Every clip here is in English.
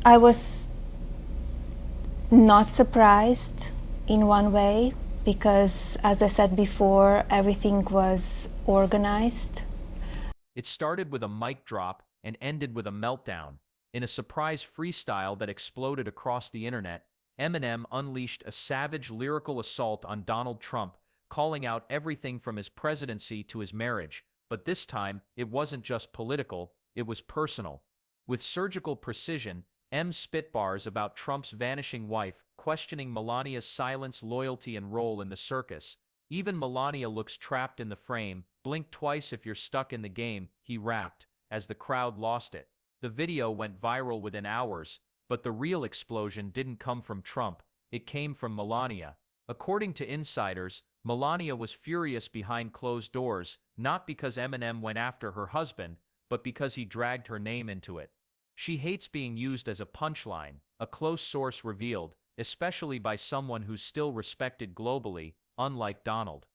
I was not surprised in one way because, as I said before, everything was organized. It started with a mic drop and ended with a meltdown. In a surprise freestyle that exploded across the internet, Eminem unleashed a savage lyrical assault on Donald Trump, calling out everything from his presidency to his marriage. But this time, it wasn't just political, it was personal. With surgical precision, M spit bars about Trump's vanishing wife, questioning Melania's silence, loyalty, and role in the circus. Even Melania looks trapped in the frame. Blink twice if you're stuck in the game, he rapped, as the crowd lost it. The video went viral within hours, but the real explosion didn't come from Trump, it came from Melania. According to insiders, Melania was furious behind closed doors, not because Eminem went after her husband, but because he dragged her name into it. She hates being used as a punchline, a close source revealed, especially by someone who's still respected globally, unlike Donald.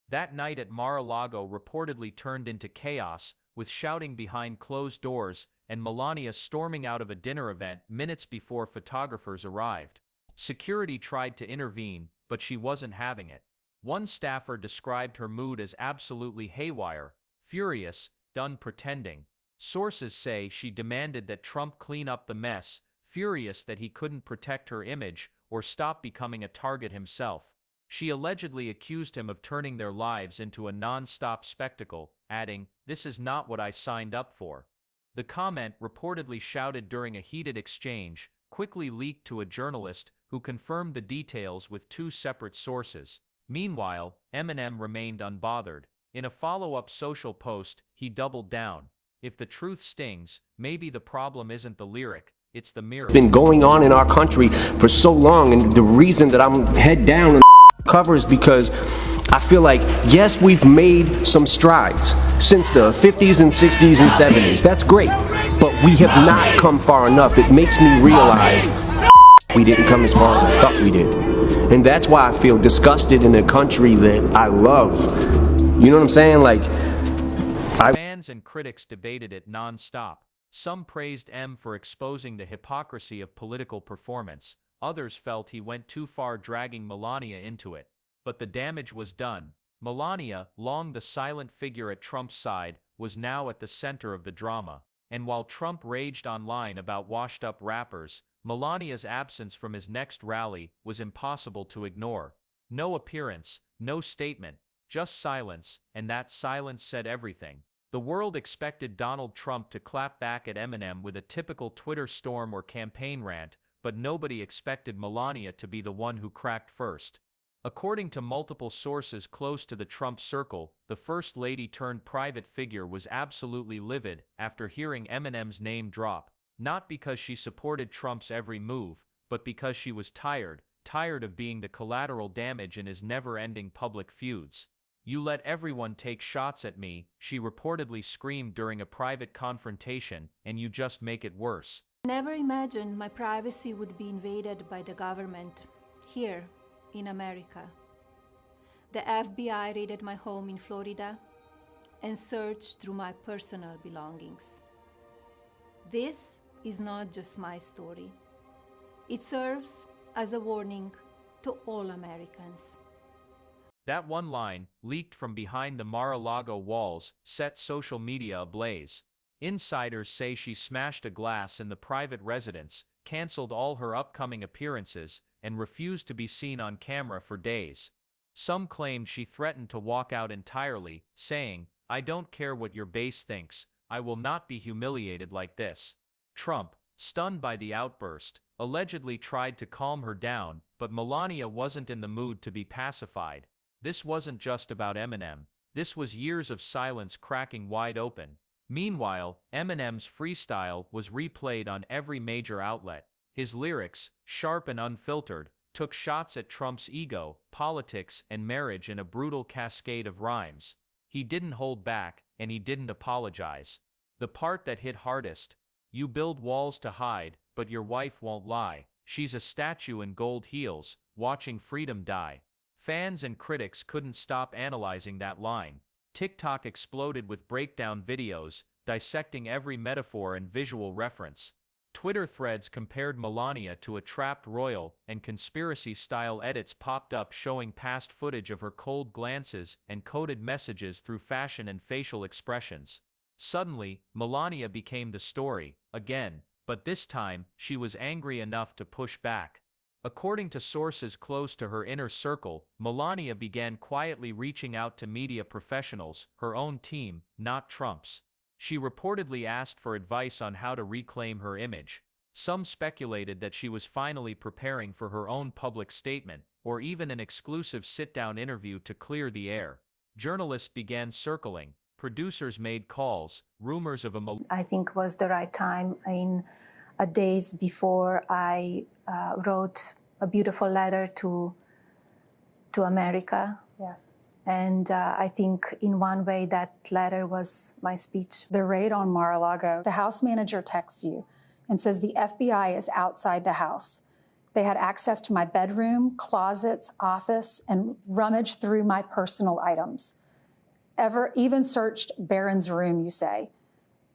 That night at Mar-a-Lago reportedly turned into chaos, with shouting behind closed doors and Melania storming out of a dinner event minutes before photographers arrived. Security tried to intervene, but she wasn't having it. One staffer described her mood as absolutely haywire, furious, done pretending. Sources say she demanded that Trump clean up the mess, furious that he couldn't protect her image or stop becoming a target himself. She allegedly accused him of turning their lives into a non-stop spectacle, adding, "This is not what I signed up for." The comment, reportedly shouted during a heated exchange, quickly leaked to a journalist who confirmed the details with two separate sources. Meanwhile, Eminem remained unbothered. In a follow-up social post, he doubled down. If the truth stings, maybe the problem isn't the lyric, it's the mirror. Been going on in our country for so long, and the reason that I'm head down on covers because I feel like, yes, we've made some strides since the 50s and 60s and 70s. That's great, but we have not come far enough. It makes me realize we didn't come as far as I thought we did. And that's why I feel disgusted in a country that I love. You know what I'm saying? Like, Fans and critics debated it non-stop. Some praised M for exposing the hypocrisy of political performance. Others felt he went too far, dragging Melania into it. But the damage was done. Melania, long the silent figure at Trump's side, was now at the center of the drama. And while Trump raged online about washed-up rappers, Melania's absence from his next rally was impossible to ignore. No appearance, no statement, just silence, and that silence said everything. The world expected Donald Trump to clap back at Eminem with a typical Twitter storm or campaign rant, but nobody expected Melania to be the one who cracked first. According to multiple sources close to the Trump circle, the First Lady turned private figure was absolutely livid after hearing Eminem's name drop, not because she supported Trump's every move, but because she was tired of being the collateral damage in his never-ending public feuds. "You let everyone take shots at me," she reportedly screamed during a private confrontation, "and you just make it worse." Never imagined my privacy would be invaded by the government here in America. The FBI raided my home in Florida and searched through my personal belongings. This is not just my story. It serves as a warning to all Americans. That one line, leaked from behind the Mar-a-Lago walls, set social media ablaze. Insiders say she smashed a glass in the private residence, canceled all her upcoming appearances, and refused to be seen on camera for days. Some claimed she threatened to walk out entirely, saying, "I don't care what your base thinks, I will not be humiliated like this." Trump, stunned by the outburst, allegedly tried to calm her down, but Melania wasn't in the mood to be pacified. This wasn't just about Eminem. This was years of silence cracking wide open. Meanwhile, Eminem's freestyle was replayed on every major outlet. His lyrics, sharp and unfiltered, took shots at Trump's ego, politics, and marriage in a brutal cascade of rhymes. He didn't hold back, and he didn't apologize. The part that hit hardest: "You build walls to hide, but your wife won't lie. She's a statue in gold heels, watching freedom die." Fans and critics couldn't stop analyzing that line. TikTok exploded with breakdown videos, dissecting every metaphor and visual reference. Twitter threads compared Melania to a trapped royal, and conspiracy-style edits popped up showing past footage of her cold glances and coded messages through fashion and facial expressions. Suddenly, Melania became the story, again, but this time, she was angry enough to push back. According to sources close to her inner circle, Melania began quietly reaching out to media professionals, her own team, not Trump's. She reportedly asked for advice on how to reclaim her image. Some speculated that she was finally preparing for her own public statement, or even an exclusive sit-down interview to clear the air. Journalists began circling, producers made calls, rumors of a I think was the right time in days before I wrote a beautiful letter to America. Yes. And I think in one way that letter was my speech. The raid on Mar-a-Lago, the house manager texts you and says the FBI is outside the house. They had access to my bedroom, closets, office, and rummaged through my personal items. Even searched Barron's room, you say.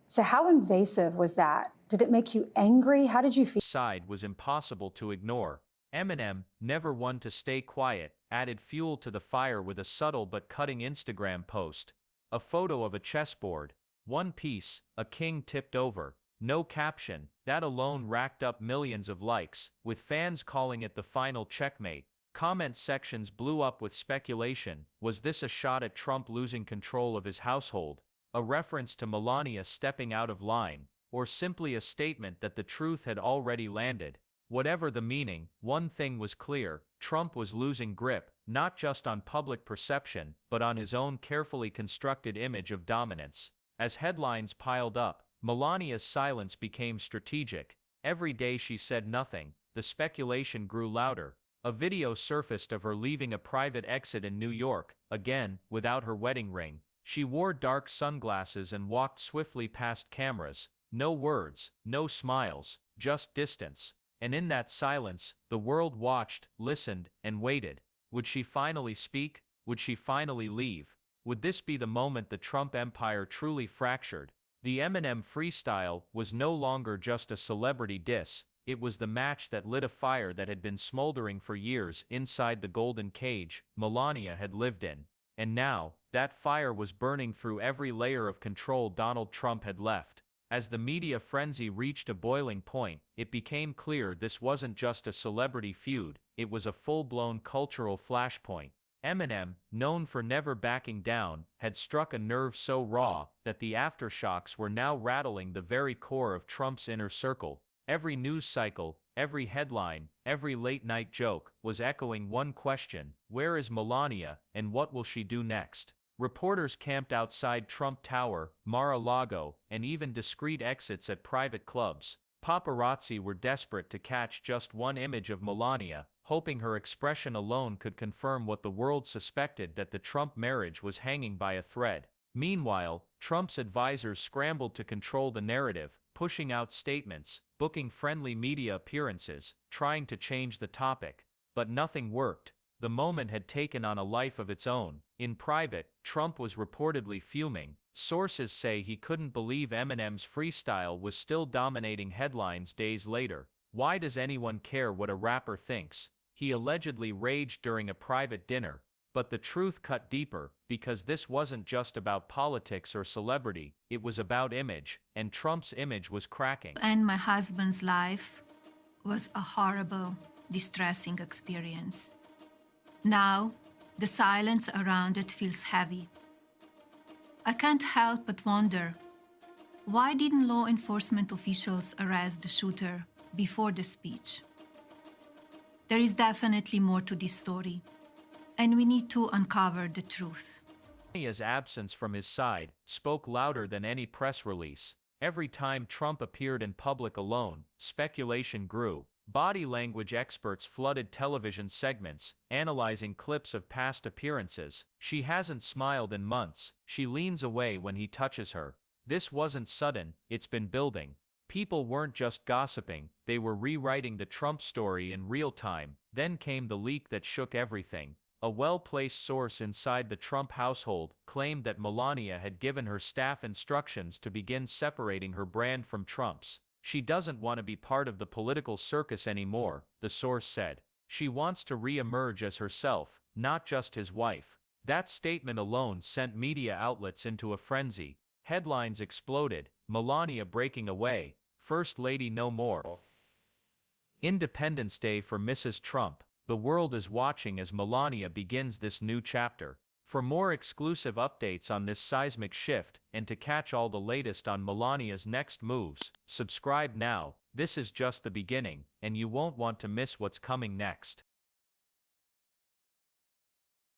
So how invasive was that? Did it make you angry? How did you feel? Side was impossible to ignore. Eminem, never one to stay quiet, added fuel to the fire with a subtle but cutting Instagram post. A photo of a chessboard. One piece, a king tipped over. No caption. That alone racked up millions of likes, with fans calling it the final checkmate. Comment sections blew up with speculation. Was this a shot at Trump losing control of his household? A reference to Melania stepping out of line? Or simply a statement that the truth had already landed? Whatever the meaning, one thing was clear: Trump was losing grip, not just on public perception, but on his own carefully constructed image of dominance. As headlines piled up, Melania's silence became strategic. Every day she said nothing, the speculation grew louder. A video surfaced of her leaving a private exit in New York, again, without her wedding ring. She wore dark sunglasses and walked swiftly past cameras. No words, no smiles, just distance. And in that silence, the world watched, listened, and waited. Would she finally speak? Would she finally leave? Would this be the moment the Trump empire truly fractured? The Eminem freestyle was no longer just a celebrity diss. It was the match that lit a fire that had been smoldering for years inside the golden cage Melania had lived in. And now, that fire was burning through every layer of control Donald Trump had left. As the media frenzy reached a boiling point, it became clear this wasn't just a celebrity feud, it was a full-blown cultural flashpoint. Eminem, known for never backing down, had struck a nerve so raw that the aftershocks were now rattling the very core of Trump's inner circle. Every news cycle, every headline, every late-night joke was echoing one question: where is Melania, and what will she do next? Reporters camped outside Trump Tower, Mar-a-Lago, and even discreet exits at private clubs. Paparazzi were desperate to catch just one image of Melania, hoping her expression alone could confirm what the world suspected, that the Trump marriage was hanging by a thread. Meanwhile, Trump's advisors scrambled to control the narrative, pushing out statements, booking friendly media appearances, trying to change the topic. But nothing worked. The moment had taken on a life of its own. In private, Trump was reportedly fuming. Sources say he couldn't believe Eminem's freestyle was still dominating headlines days later. Why does anyone care what a rapper thinks? He allegedly raged during a private dinner. But the truth cut deeper, because this wasn't just about politics or celebrity, it was about image, and Trump's image was cracking. And my husband's life was a horrible, distressing experience. Now, the silence around it feels heavy. I can't help but wonder, why didn't law enforcement officials arrest the shooter before the speech? There is definitely more to this story, and we need to uncover the truth. Melania's absence from his side spoke louder than any press release. Every time Trump appeared in public alone, speculation grew. Body language experts flooded television segments, analyzing clips of past appearances. She hasn't smiled in months. She leans away when he touches her. This wasn't sudden, it's been building. People weren't just gossiping, they were rewriting the Trump story in real time. Then came the leak that shook everything. A well-placed source inside the Trump household claimed that Melania had given her staff instructions to begin separating her brand from Trump's. She doesn't want to be part of the political circus anymore, the source said. She wants to re-emerge as herself, not just his wife. That statement alone sent media outlets into a frenzy. Headlines exploded, Melania breaking away, First Lady no more. Independence Day for Mrs. Trump. The world is watching as Melania begins this new chapter. For more exclusive updates on this seismic shift and to catch all the latest on Melania's next moves, subscribe now. This is just the beginning, and you won't want to miss what's coming next.